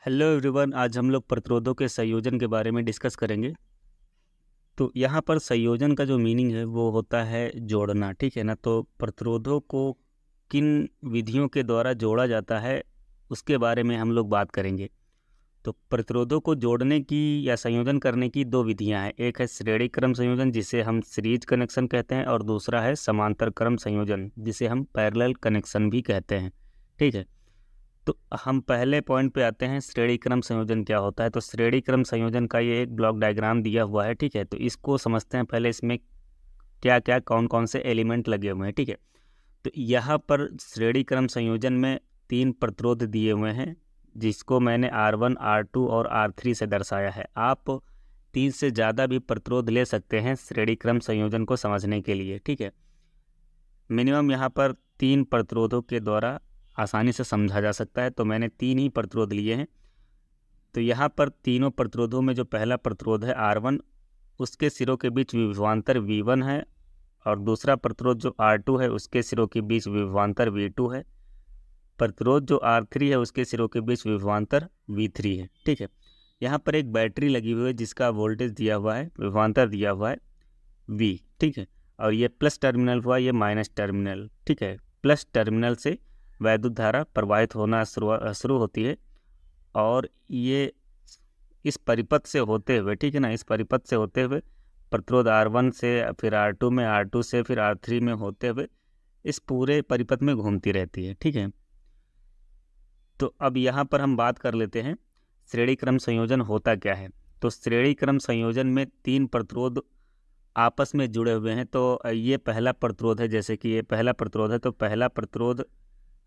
Hello everyone, आज हम लोग प्रतिरोधों के संयोजन के बारे में डिस्कस करेंगे। तो यहाँ पर संयोजन का जो मीनिंग है वो होता है जोड़ना, ठीक है ना। तो प्रतिरोधों को किन विधियों के द्वारा जोड़ा जाता है उसके बारे में हम लोग बात करेंगे। तो प्रतिरोधों को जोड़ने की या संयोजन करने की दो विधियाँ हैं। एक है श्रेणी क्रम संयोजन जिसे हम सीरीज कनेक्शन कहते हैं, और दूसरा है समांतर क्रम संयोजन जिसे हम पैरेलल कनेक्शन भी कहते हैं, ठीक है। तो हम पहले पॉइंट पे आते हैं, श्रेणी क्रम संयोजन क्या होता है। तो श्रेणी क्रम संयोजन का ये एक ब्लॉक डायग्राम दिया हुआ है, ठीक है। तो इसको समझते हैं पहले, इसमें क्या क्या कौन कौन से एलिमेंट लगे हुए हैं, ठीक है। तो यहाँ पर श्रेणी क्रम संयोजन में 3 प्रतिरोध दिए हुए हैं जिसको मैंने R1, R2 और R3 से दर्शाया है। आप 3 से ज़्यादा भी प्रतिरोध ले सकते हैं श्रेणी क्रम संयोजन को समझने के लिए, ठीक है। मिनिमम यहाँ पर 3 प्रतिरोधों के द्वारा आसानी से समझा जा सकता है, तो मैंने 3 ही प्रतिरोध लिए हैं। तो यहाँ पर तीनों प्रतिरोधों में जो पहला प्रतिरोध है R1, उसके सिरों के बीच विभवांतर V1 है, और दूसरा प्रतिरोध जो R2 है उसके सिरों के बीच विभवांतर V2 है। प्रतिरोध जो R3 है उसके सिरों के बीच विभवांतर V3 है, ठीक है। यहाँ पर एक बैटरी लगी हुई है जिसका वोल्टेज दिया हुआ है, विभवांतर दिया हुआ है V, ठीक है। और ये प्लस टर्मिनल हुआ, ये माइनस टर्मिनल, ठीक है। प्लस टर्मिनल से वैद्युत धारा प्रवाहित होना शुरू होती है, और ये इस परिपथ से होते हुए, ठीक है ना, इस परिपथ से होते हुए प्रतिरोध R1 से फिर R2 में, R2 से फिर R3 में होते हुए इस पूरे परिपथ में घूमती रहती है, ठीक है। तो अब यहाँ पर हम बात कर लेते हैं श्रेणी क्रम संयोजन होता क्या है। तो श्रेणी क्रम संयोजन में 3 प्रतिरोध आपस में जुड़े हुए हैं। तो ये पहला प्रतिरोध है, जैसे कि ये पहला प्रतिरोध है, तो पहला प्रतिरोध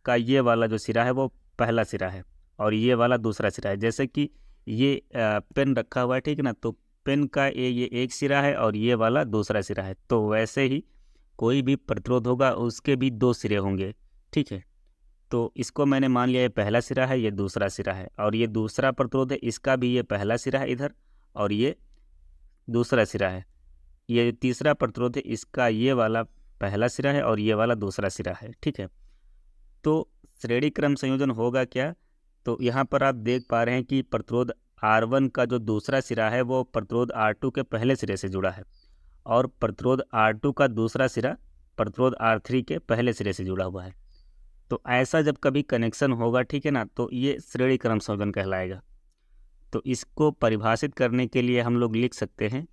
का ये वाला जो सिरा है वो पहला सिरा है, और ये वाला दूसरा सिरा है। जैसे कि ये पेन रखा हुआ है, ठीक है ना, तो पेन का ये एक सिरा है और ये वाला दूसरा सिरा है। तो वैसे ही कोई भी प्रतिरोध होगा उसके भी 2 सिरे होंगे, ठीक है। तो इसको मैंने मान लिया ये पहला सिरा है, ये दूसरा सिरा है, और ये दूसरा प्रतिरोध है, इसका भी ये पहला सिरा है इधर, और ये दूसरा सिरा है। ये तीसरा प्रतिरोध है, इसका ये वाला पहला सिरा है और ये वाला दूसरा सिरा है, ठीक है। तो श्रेणी क्रम संयोजन होगा क्या। तो यहाँ पर आप देख पा रहे हैं कि प्रतिरोध R1 का जो दूसरा सिरा है वो प्रतिरोध R2 के पहले सिरे से जुड़ा है, और प्रतिरोध R2 का दूसरा सिरा प्रतिरोध R3 के पहले सिरे से जुड़ा हुआ है। तो ऐसा जब कभी कनेक्शन होगा, ठीक है ना, तो ये श्रेणी क्रम संयोजन कहलाएगा। तो इसको परिभाषित करने के लिए हम लोग लिख सकते हैं,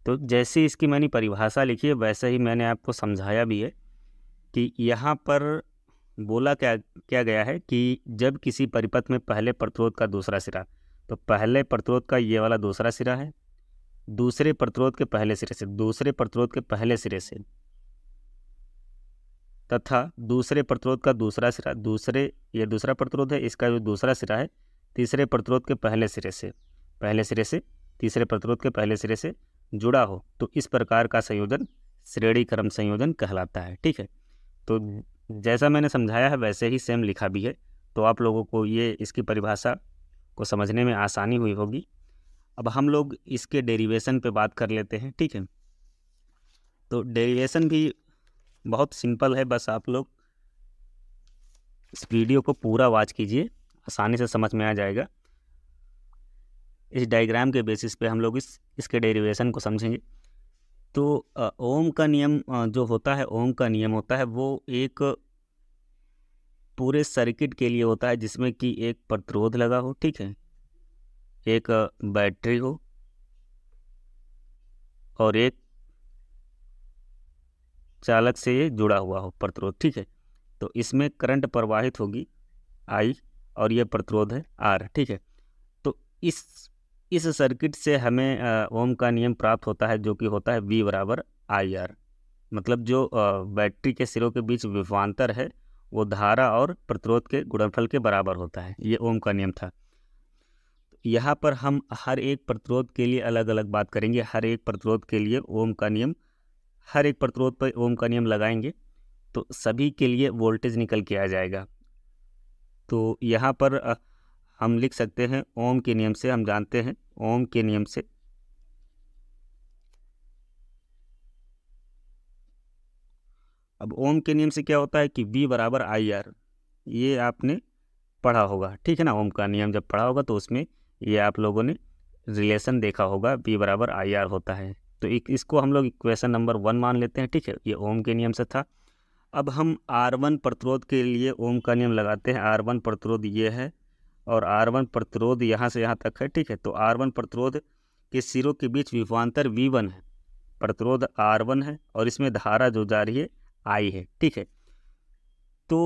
तो जैसे इसकी मैंने परिभाषा लिखी है वैसे ही मैंने आपको समझाया भी है कि यहाँ पर बोला क्या क्या गया है कि जब किसी परिपथ में पहले प्रतिरोध का दूसरा सिरा, तो पहले प्रतिरोध का ये वाला दूसरा सिरा है, दूसरे प्रतिरोध के पहले सिरे से, दूसरे प्रतिरोध के पहले सिरे से, तथा दूसरे प्रतिरोध का दूसरा सिरा, ये दूसरा प्रतिरोध है, इसका जो दूसरा सिरा है तीसरे प्रतिरोध के पहले सिरे से, तीसरे प्रतिरोध के पहले सिरे से जुड़ा हो, तो इस प्रकार का संयोजन श्रेणी क्रम संयोजन कहलाता है, ठीक है। तो जैसा मैंने समझाया है वैसे ही सेम लिखा भी है, तो आप लोगों को ये इसकी परिभाषा को समझने में आसानी हुई होगी। अब हम लोग इसके डेरिवेशन पे बात कर लेते हैं, ठीक है। तो डेरिवेशन भी बहुत सिंपल है, बस आप लोग इस वीडियो को पूरा वॉच कीजिए, आसानी से समझ में आ जाएगा। इस डायग्राम के बेसिस पे हम लोग इसके डेरिवेशन को समझेंगे। तो ओम का नियम जो होता है, ओम का नियम होता है वो एक पूरे सर्किट के लिए होता है जिसमें कि एक प्रतिरोध लगा हो, ठीक है, एक बैटरी हो, और एक चालक से ये जुड़ा हुआ हो प्रतिरोध, ठीक है। तो इसमें करंट प्रवाहित होगी I, और ये प्रतिरोध है R, ठीक है। तो इस सर्किट से हमें ओम का नियम प्राप्त होता है जो कि होता है V बराबर IR। मतलब जो बैटरी के सिरों के बीच विभवांतर है वो धारा और प्रतिरोध के गुणनफल के बराबर होता है, ये ओम का नियम था। यहाँ पर हम हर एक प्रतिरोध के लिए अलग अलग बात करेंगे, हर एक प्रतिरोध के लिए ओम का नियम, हर एक प्रतिरोध पर ओम का नियम लगाएंगे, तो सभी के लिए वोल्टेज निकल के आ जाएगा। तो यहाँ पर हम लिख सकते हैं ओम के नियम से, हम जानते हैं ओम के नियम से अब ओम के नियम से क्या होता है कि V बराबर आई आर, ये आपने पढ़ा होगा, ठीक है ना। ओम का नियम जब पढ़ा होगा तो उसमें ये आप लोगों ने रिलेशन देखा होगा, V बराबर आई आर होता है। तो इसको हम लोग इक्वेशन नंबर 1 मान लेते हैं, ठीक है। ये ओम के नियम से था। अब हम R1 प्रतिरोध के लिए ओम का नियम लगाते हैं। R1 प्रतिरोध ये है और R1 प्रतिरोध यहाँ से यहाँ तक है, ठीक है। तो R1 प्रतिरोध के सिरों के बीच विभवांतर V1 है, प्रतिरोध R1 है और इसमें धारा जो जा रही है I है, ठीक है। तो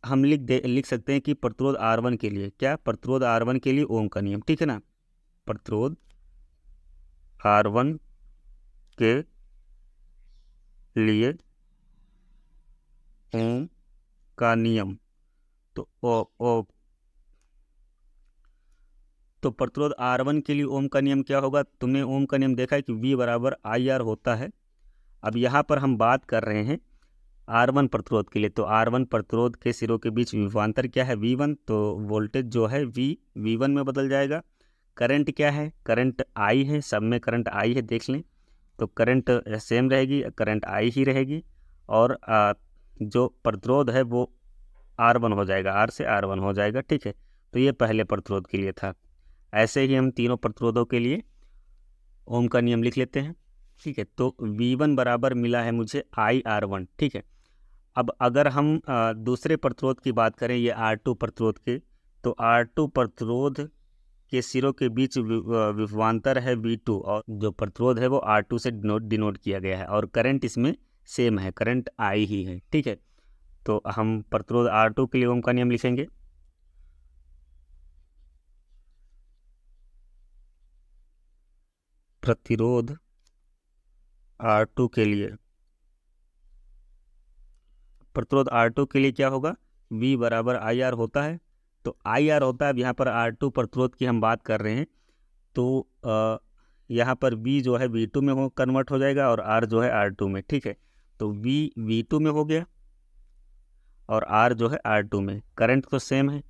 हम लिख सकते हैं कि प्रतिरोध R1 के लिए क्या, प्रतिरोध R1 के लिए ओम का नियम, ठीक है ना। प्रतिरोध R1 के लिए ओम का नियम, तो तो प्रतिरोध R1 के लिए ओम का नियम क्या होगा, तुमने ओम का नियम देखा है कि V बराबर आई आर होता है। अब यहाँ पर हम बात कर रहे हैं R1 प्रतिरोध के लिए, तो R1 प्रतिरोध के सिरों के बीच विभवांतर क्या है, V1। तो वोल्टेज जो है V1 में बदल जाएगा। करंट क्या है, करंट I है, सब में करंट I है, देख लें। तो करंट सेम रहेगी, करंट I ही रहेगी। और जो प्रतिरोध है वो R1 हो जाएगा, R से R1 हो जाएगा, ठीक है। तो ये पहले प्रतिरोध के लिए था। ऐसे ही हम तीनों प्रतिरोधों के लिए ओम का नियम लिख लेते हैं, ठीक है। तो V1 बराबर मिला है मुझे IR1, ठीक है। अब अगर हम दूसरे प्रतिरोध की बात करें, ये R2 प्रतिरोध के, तो R2 प्रतिरोध के सिरों के बीच विभवांतर है V2 और जो प्रतिरोध है वो R2 से डिनोट किया गया है और करंट इसमें सेम है, करंट I ही है, ठीक है। तो हम प्रतिरोध R2 के लिए ओम का नियम लिखेंगे। प्रतिरोध R2 के लिए, प्रतिरोध R2 के लिए क्या होगा, V बराबर आई आर होता है। तो आई आर होता है, अब यहाँ पर R2 प्रतिरोध की हम बात कर रहे हैं, तो यहाँ पर V जो है V2 में कन्वर्ट हो जाएगा और R जो है R2 में, ठीक है। तो V V2 में हो गया और R जो है R2 में। करंट तो सेम है,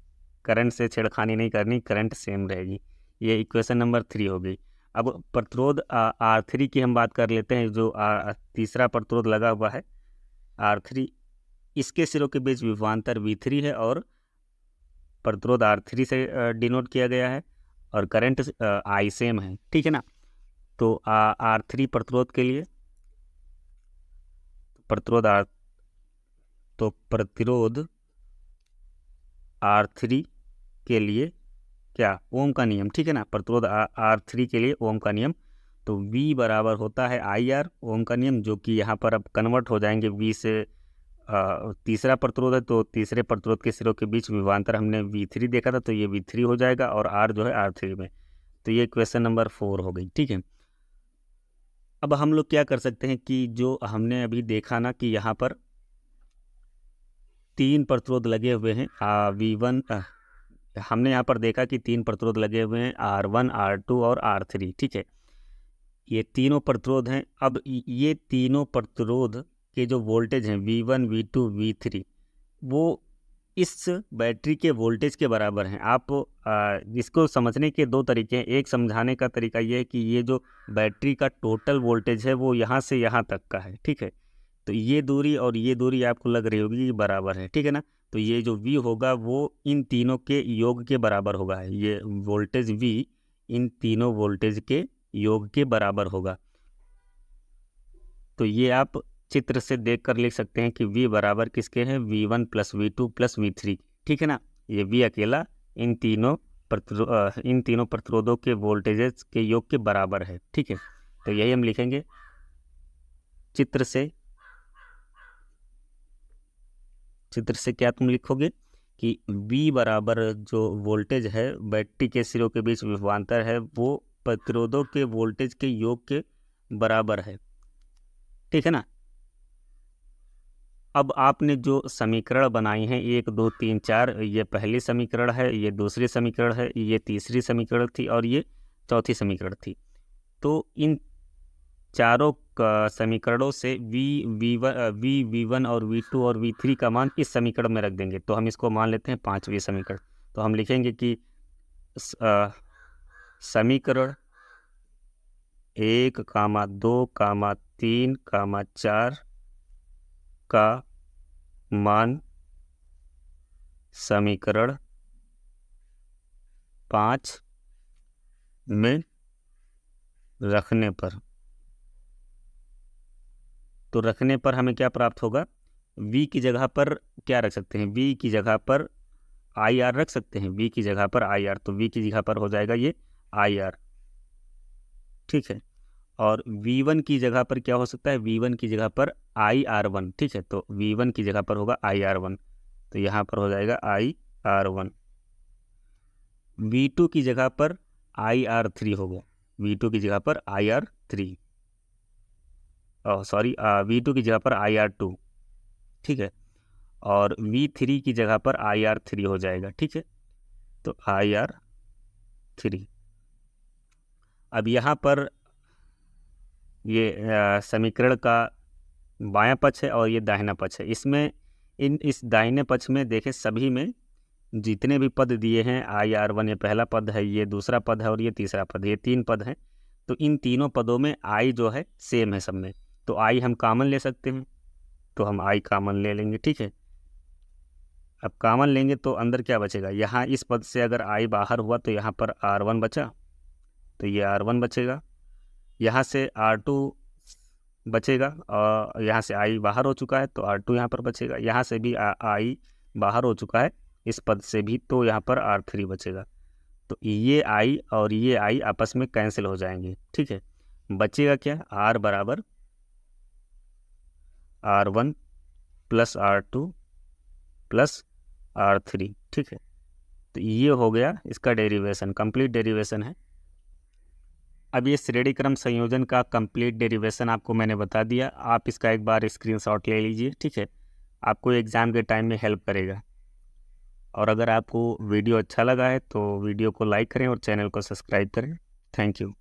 करंट से छेड़खानी नहीं करनी, करंट सेम रहेगी। ये इक्वेशन नंबर 3 हो गई। अब प्रतिरोध R3 की हम बात कर लेते हैं, जो तीसरा प्रतिरोध लगा हुआ है R3, इसके सिरों के बीच विभवांतर V3 है और प्रतिरोध R3 से डिनोट किया गया है और करंट I सेम है, ठीक है ना। तो R3 प्रतिरोध के लिए प्रतिरोध प्रतिरोध R3 के लिए क्या, ओम का नियम, ठीक है ना। प्रतिरोध R3 के लिए ओम का नियम, तो V बराबर होता है आई आर, ओम का नियम, जो कि यहाँ पर अब कन्वर्ट हो जाएंगे V से। तीसरा प्रतिरोध है तो तीसरे प्रतिरोध के सिरों के बीच विभवांतर हमने V3 देखा था, तो ये V3 हो जाएगा और R जो है R3 में। तो ये क्वेश्चन नंबर 4 हो गई, ठीक है। अब हम लोग क्या कर सकते हैं कि जो हमने अभी देखा ना कि यहाँ पर 3 प्रतिरोध लगे हुए हैं, V1, हमने यहाँ पर देखा कि 3 प्रतिरोध लगे हुए हैं, R1, R2 और R3, ठीक है। ये तीनों प्रतिरोध हैं। अब ये तीनों प्रतिरोध के जो वोल्टेज हैं V1, V2, V3, वो इस बैटरी के वोल्टेज के बराबर हैं। आप इसको समझने के दो तरीके हैं। एक समझाने का तरीका ये है कि ये जो बैटरी का टोटल वोल्टेज है वो यहाँ से यहाँ तक का है, ठीक है। तो ये दूरी और ये दूरी आपको लग रही होगी कि बराबर है, ठीक है ना। तो ये जो V होगा वो इन तीनों के योग के बराबर होगा। ये वोल्टेज V इन तीनों वोल्टेज के योग के बराबर होगा। तो ये आप चित्र से देखकर लिख सकते हैं कि V बराबर किसके हैं, V1 plus V2 plus V3, ठीक है ना। ये V अकेला इन तीनों प्रतिरोधों के वोल्टेजेस के योग के बराबर है, ठीक है। तो यही हम लिखेंगे चित्र से। चित्र से क्या तुम लिखोगे कि V बराबर जो वोल्टेज है बैटरी के सिरों के बीच विभवांतर है वो प्रतिरोधों के वोल्टेज के योग के बराबर है, ठीक है ना। अब आपने जो समीकरण बनाई हैं 1, 2, 3, 4, ये पहली समीकरण है, ये दूसरी समीकरण है, ये तीसरी समीकरण थी और ये चौथी समीकरण थी। तो इन चारों समीकरणों से V1 और V2 और V3 का मान इस समीकरण में रख देंगे। तो हम इसको मान लेते हैं 5वें समीकरण। तो हम लिखेंगे कि समीकरण 1, 2, 3, 4 का मान समीकरण 5 में रखने पर, तो रखने पर हमें क्या प्राप्त होगा? V की जगह पर क्या रख सकते हैं? V की जगह पर IR रख सकते हैं। V की जगह पर IR, तो V की जगह पर हो जाएगा ये IR, ठीक है। और V1 की जगह पर क्या हो सकता है? V1 की जगह पर IR1, ठीक है। तो V1 की जगह पर होगा IR1, तो यहाँ पर हो जाएगा IR1। V2 की जगह पर IR3 होगा, V2 की जगह पर IR3, सॉरी V2 की जगह पर IR2, ठीक है। और V3 की जगह पर IR3 हो जाएगा, ठीक है। तो IR3। अब यहाँ पर ये समीकरण का बायां पक्ष है और ये दाहिना पक्ष है। इसमें इस दाहिने पक्ष में देखें, सभी में जितने भी पद दिए हैं, IR1 ये पहला पद है, ये दूसरा पद है और ये तीसरा पद, ये 3 पद हैं। तो इन तीनों पदों में I जो है सेम है सब में, तो I हम कॉमन ले सकते हैं। तो हम I कॉमन ले लेंगे, ठीक है। अब कॉमन लेंगे तो अंदर क्या बचेगा? यहाँ इस पद से अगर I बाहर हुआ तो यहाँ पर R1 बचा, तो ये R1 बचेगा। यहाँ से R2 बचेगा और यहाँ से I बाहर हो चुका है तो R2 यहाँ पर बचेगा। यहाँ से भी I बाहर हो चुका है इस पद से भी, तो यहाँ पर R3 बचेगा। तो ये I और ये I आपस में कैंसिल हो जाएंगे, ठीक है। बचेगा क्या? R बराबर R1 plus R2 plus R3, ठीक है। तो ये हो गया इसका डेरिवेशन, कंप्लीट डेरिवेशन है। अब ये श्रेणी क्रम संयोजन का कंप्लीट डेरिवेशन आपको मैंने बता दिया। आप इसका एक बार स्क्रीनशॉट ले लीजिए, ठीक है। आपको एग्ज़ाम के टाइम में हेल्प करेगा। और अगर आपको वीडियो अच्छा लगा है तो वीडियो को लाइक करें और चैनल को सब्सक्राइब करें। Thank you.